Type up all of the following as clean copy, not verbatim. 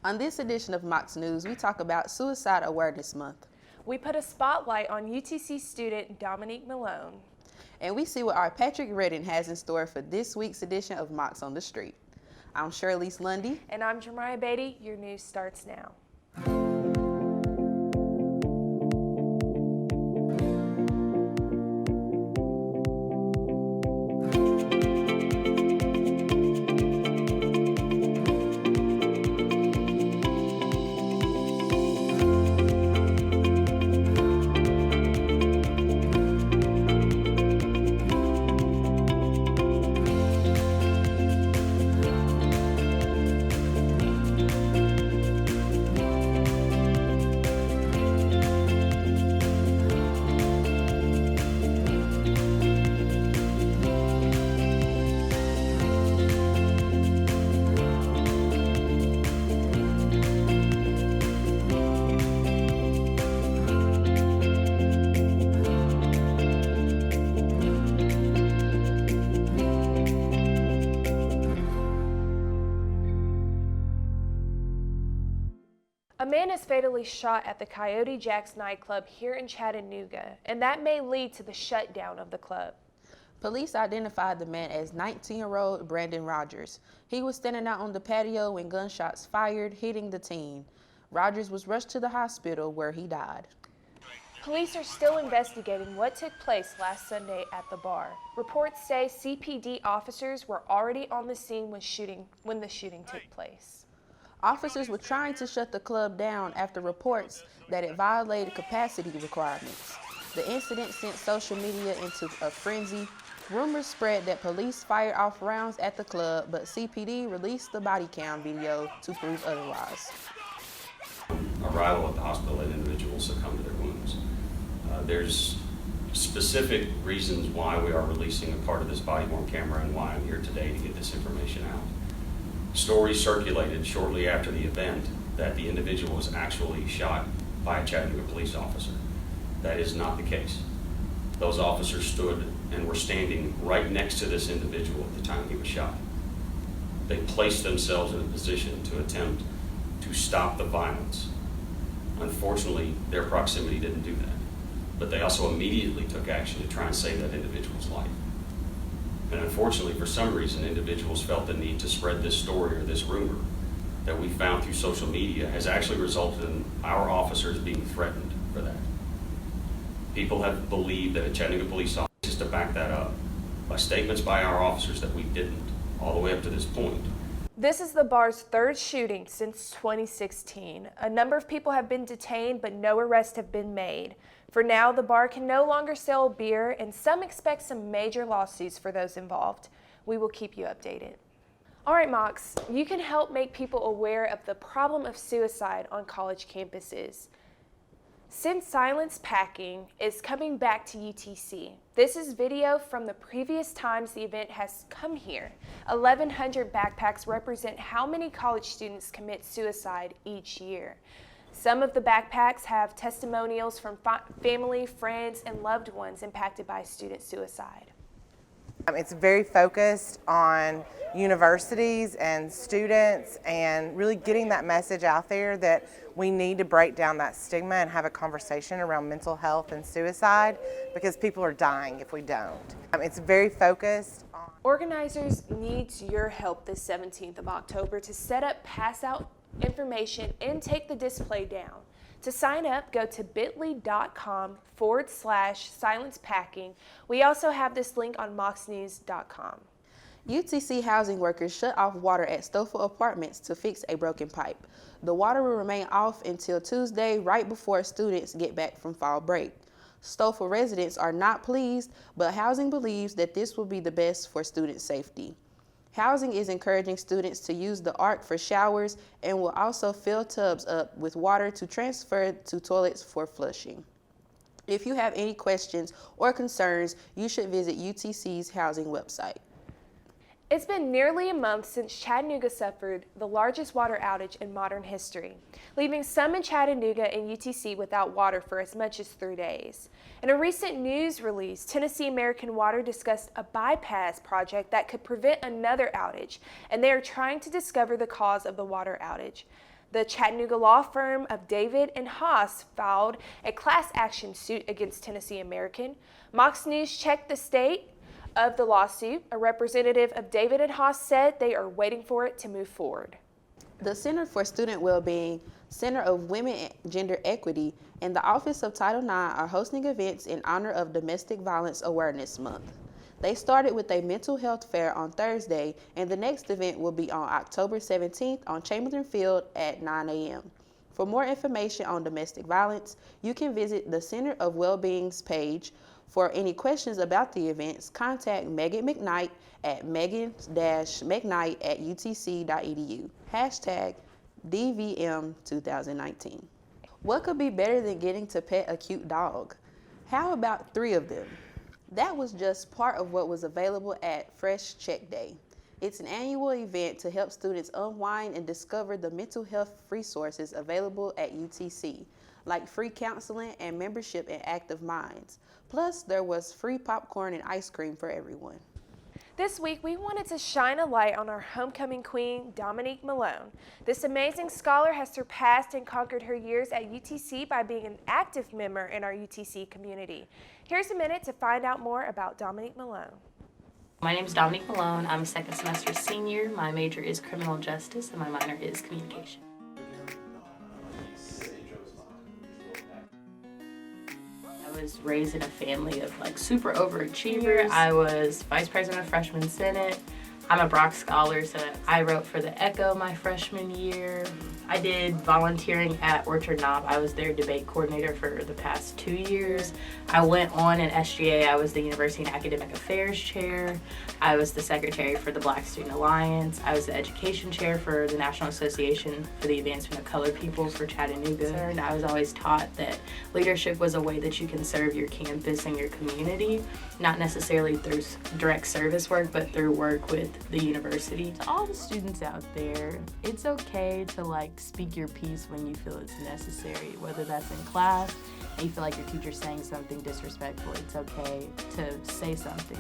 On this edition of Mocs News, we talk about Suicide Awareness Month. We put a spotlight on UTC student Dominique Malone. And we see what our Patrick Redden has in store for this week's edition of Mocs on the Street. I'm Shirley's Lundy. And I'm Jemiah Beatty. Your news starts now. A man is fatally shot at the Coyote nightclub here in Chattanooga, and that may lead to the shutdown of the club. Police identified the man as 19-year-old Brandon Rogers. He was standing out on the patio when gunshots fired, hitting the teen. Rogers was rushed to the hospital where he died. Police are still investigating what took place last Sunday at the bar. Reports say CPD officers were already on the scene when the shooting took place. Officers were trying to shut the club down after reports that it violated capacity requirements. The incident sent social media into a frenzy. Rumors spread that police fired off rounds at the club, but CPD released the body cam video to prove otherwise. Arrival at the hospital and individuals succumbed to their wounds. There's specific reasons why we are releasing a part of this body-worn camera and why I'm here today to get this information out. Stories circulated shortly after the event that the individual was actually shot by a Chattanooga police officer. That is not the case. Those officers stood and were standing right next to this individual at the time he was shot. They placed themselves in a position to attempt to stop the violence. Unfortunately, their proximity didn't do that, but they also immediately took action to try and save that individual's life. And unfortunately, for some reason, individuals felt the need to spread this story or this rumor that we found through social media has actually resulted in our officers being threatened for that. People have believed that a Chattanooga police officer is to back that up by statements by our officers that we didn't, all the way up to this point. This is the bar's third shooting since 2016. A number of people have been detained, but no arrests have been made. For now, the bar can no longer sell beer, and some expect some major lawsuits for those involved. We will keep you updated. All right, Mocs, you can help make people aware of the problem of suicide on college campuses. Since Silence Packing is coming back to UTC, this is video from the previous times the event has come here. 1,100 backpacks represent how many college students commit suicide each year. Some of the backpacks have testimonials from family, friends, and loved ones impacted by student suicide. It's very focused on universities and students and really getting that message out there that we need to break down that stigma and have a conversation around mental health and suicide because people are dying if we don't. It's very focused on... Organizers need your help this 17th of October to set up pass-out information and take the display down. To sign up, go to bit.ly.com/silencepacking. We also have this link on mocsnews.com. UTC housing workers shut off water at Stoffel Apartments to fix a broken pipe. The water will remain off until Tuesday, right before students get back from fall break. Stoffel residents are not pleased, but housing believes that this will be the best for student safety. Housing is encouraging students to use the ARC for showers and will also fill tubs up with water to transfer to toilets for flushing. If you have any questions or concerns, you should visit UTC's housing website. It's been nearly a month since Chattanooga suffered the largest water outage in modern history, leaving some in Chattanooga and UTC without water for as much as 3 days. In a recent news release, Tennessee American Water discussed a bypass project that could prevent another outage, and they are trying to discover the cause of the water outage. The Chattanooga law firm of David and Haas filed a class action suit against Tennessee American. Mocs News checked the state of the lawsuit. A representative of David and Haas said they are waiting for it to move forward. The Center for Student Wellbeing, Center of Women and Gender Equity, and the Office of Title IX are hosting events in honor of Domestic Violence Awareness Month. They started with a mental health fair on Thursday, and the next event will be on October 17th on Chamberlain Field at 9 a.m. For more information on domestic violence, you can visit the Center of Wellbeing's page. For any questions about the events, contact Megan McKnight at megan-mcknight@utc.edu. #DVM2019. What could be better than getting to pet a cute dog? How about 3 of them? That was just part of what was available at Fresh Check Day. It's an annual event to help students unwind and discover the mental health resources available at UTC, like free counseling and membership in Active Minds. Plus, there was free popcorn and ice cream for everyone. This week, we wanted to shine a light on our homecoming queen, Dominique Malone. This amazing scholar has surpassed and conquered her years at UTC by being an active member in our UTC community. Here's a minute to find out more about Dominique Malone. My name is Dominique Malone. I'm a second semester senior. My major is criminal justice and my minor is communication. I was raised in a family of super overachievers. I was vice president of freshman senate. I'm a Brock scholar, so I wrote for the Echo my freshman year. I did volunteering at Orchard Knob. I was their debate coordinator for the past 2 years. I went on in SGA. I was the University and Academic Affairs chair. I was the secretary for the Black Student Alliance. I was the education chair for the National Association for the Advancement of Colored People for Chattanooga. And I was always taught that leadership was a way that you can serve your campus and your community, not necessarily through direct service work, but through work with the university. To all the students out there, it's okay to speak your piece when you feel it's necessary, whether that's in class and you feel like your teacher's saying something disrespectful. It's okay to say something.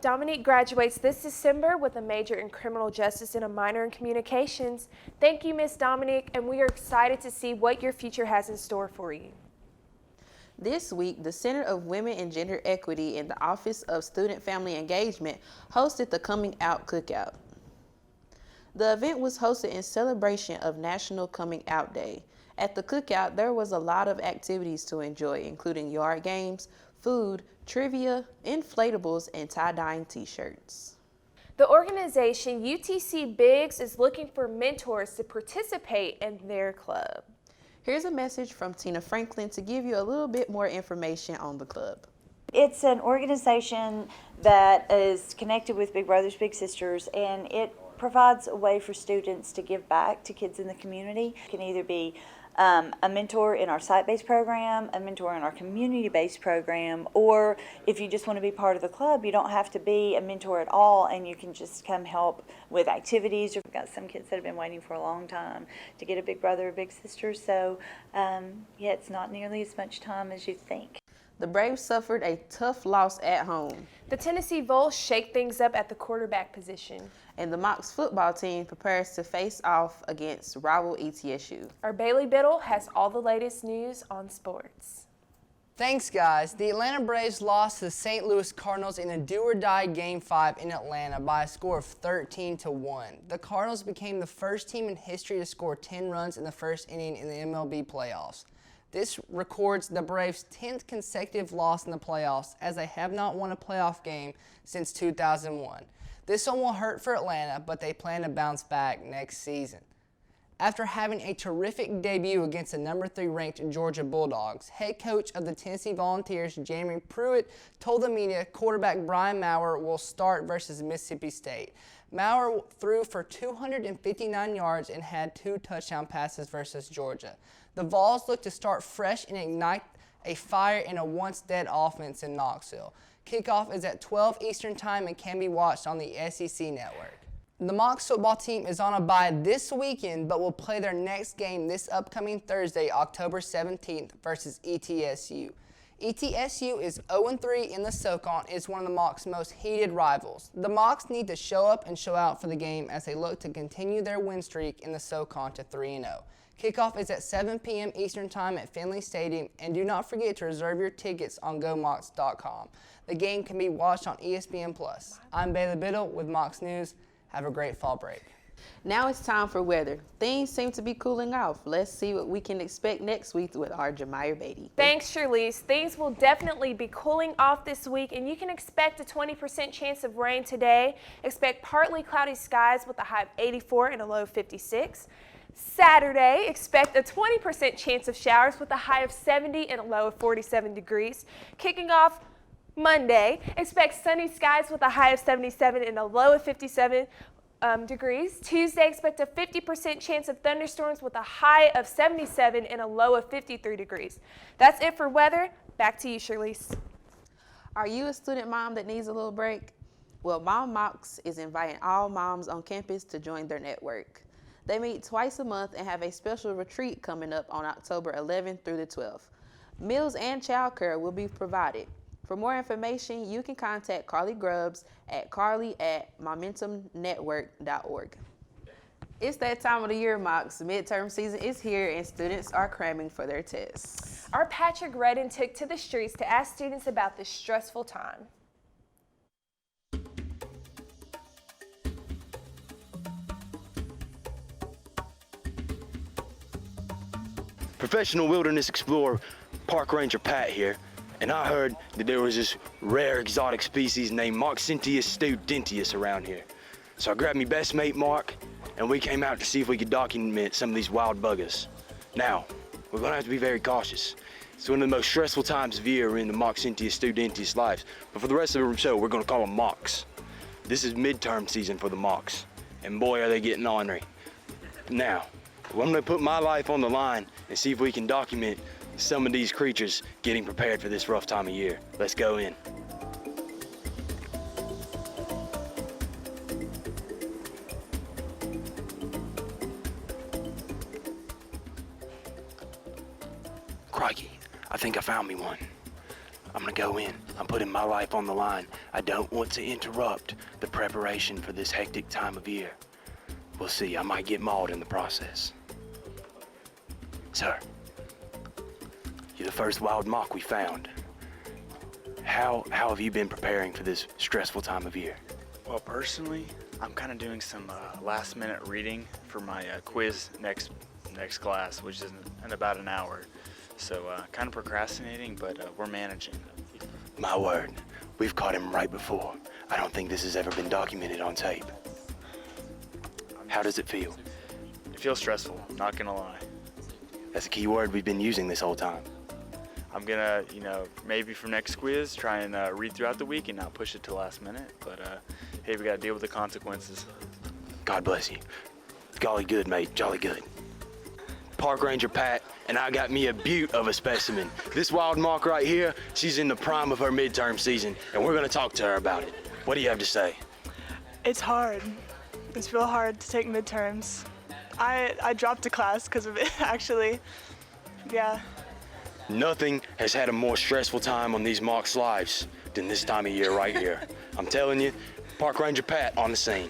Dominique graduates this December with a major in criminal justice and a minor in communications. Thank you, Miss Dominique, and we are excited to see what your future has in store for you. This week, the Center of Women and Gender Equity and the Office of Student Family Engagement hosted the Coming Out Cookout. The event was hosted in celebration of National Coming Out Day. At the cookout, there was a lot of activities to enjoy, including yard games, food, trivia, inflatables, and tie-dyeing t-shirts. The organization UTC Bigs is looking for mentors to participate in their club. Here's a message from Tina Franklin to give you a little bit more information on the club. It's an organization that is connected with Big Brothers Big Sisters, and it provides a way for students to give back to kids in the community. It can either be a mentor in our site-based program, a mentor in our community-based program, or if you just want to be part of the club, you don't have to be a mentor at all, and you can just come help with activities. We've got some kids that have been waiting for a long time to get a big brother or big sister, so yeah, it's not nearly as much time as you think. The Braves suffered a tough loss at home. The Tennessee Vols shake things up at the quarterback position. And the Mocs football team prepares to face off against rival ETSU. Our Bailey Biddle has all the latest news on sports. Thanks, guys. The Atlanta Braves lost to the St. Louis Cardinals in a do-or-die Game 5 in Atlanta by a score of 13-1. The Cardinals became the first team in history to score 10 runs in the first inning in the MLB playoffs. This records the Braves' 10th consecutive loss in the playoffs, as they have not won a playoff game since 2001. This one will hurt for Atlanta, but they plan to bounce back next season. After having a terrific debut against the number 3 ranked Georgia Bulldogs, head coach of the Tennessee Volunteers, Jeremy Pruitt, told the media quarterback Brian Maurer will start versus Mississippi State. Maurer threw for 259 yards and had 2 touchdown passes versus Georgia. The Vols look to start fresh and ignite a fire in a once-dead offense in Knoxville. Kickoff is at 12 Eastern Time and can be watched on the SEC Network. The Mocs football team is on a bye this weekend, but will play their next game this upcoming Thursday, October 17th versus ETSU. ETSU is 0-3 in the SoCon and is one of the Mocs' most heated rivals. The Mocs need to show up and show out for the game as they look to continue their win streak in the SoCon to 3-0. Kickoff is at 7 p.m. Eastern Time at Finley Stadium, and do not forget to reserve your tickets on GoMocs.com. The game can be watched on ESPN+. I'm Bailey Biddle with Mocs News. Have a great fall break. Now it's time for weather. Things seem to be cooling off. Let's see what we can expect next week with our Jemiah Beatty. Thanks, Shirlise. Things will definitely be cooling off this week, and you can expect a 20% chance of rain today. Expect partly cloudy skies with a high of 84 and a low of 56. Saturday, expect a 20% chance of showers with a high of 70 and a low of 47 degrees. Kicking off Monday, expect sunny skies with a high of 77 and a low of 57 degrees. Tuesday, expect a 50% chance of thunderstorms with a high of 77 and a low of 53 degrees. That's it for weather. Back to you, Shirlise. Are you a student mom that needs a little break? Well, Mom Mocs is inviting all moms on campus to join their network. They meet twice a month and have a special retreat coming up on October 11th through the 12th. Meals and childcare will be provided. For more information, you can contact Carly Grubbs at carly@momentumnetwork.org. It's that time of the year, Mocs. Midterm season is here and students are cramming for their tests. Our Patrick Redden took to the streets to ask students about this stressful time. Professional wilderness explorer Park Ranger Pat here, and I heard that there was this rare exotic species named Moxintius studentius around here. So I grabbed my best mate Mark, and we came out to see if we could document some of these wild buggers. Now, we're gonna have to be very cautious. It's one of the most stressful times of year in the Moxintius studentius lives, but for the rest of the show, we're gonna call them Mocs. This is midterm season for the Mocs, and boy are they getting ornery. Now, I'm gonna put my life on the line and see if we can document some of these creatures getting prepared for this rough time of year. Let's go in. Crikey, I think I found me one. I'm gonna go in. I'm putting my life on the line. I don't want to interrupt the preparation for this hectic time of year. We'll see, I might get mauled in the process. Sir, you're the first wild mock we found. How have you been preparing for this stressful time of year? Well, personally, I'm kind of doing some last-minute reading for my quiz next class, which is in about an hour. So kind of procrastinating, but we're managing. My word, we've caught him right before. I don't think this has ever been documented on tape. How does it feel? It feels stressful, not gonna lie. That's a key word we've been using this whole time. I'm gonna, maybe for next quiz, try and read throughout the week and not push it to last minute. But hey, we gotta deal with the consequences. God bless you. Golly good, mate, jolly good. Park Ranger Pat, and I got me a beaut of a specimen. This wild mock right here, she's in the prime of her midterm season, and we're gonna talk to her about it. What do you have to say? It's hard. It's real hard to take midterms. I dropped a class because of it, actually. Yeah. Nothing has had a more stressful time on these Mocs' lives than this time of year right here. I'm telling you, Park Ranger Pat on the scene.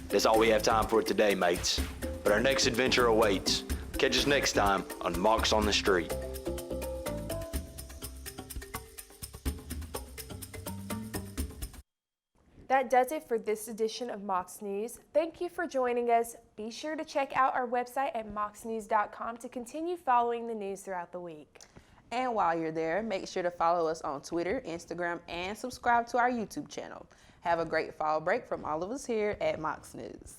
That's all we have time for today, mates. But our next adventure awaits. Catch us next time on Mocs on the Street. That does it for this edition of Mocs News. Thank you for joining us. Be sure to check out our website at mocsnews.com to continue following the news throughout the week. And while you're there, make sure to follow us on Twitter, Instagram, and subscribe to our YouTube channel. Have a great fall break from all of us here at Mocs News.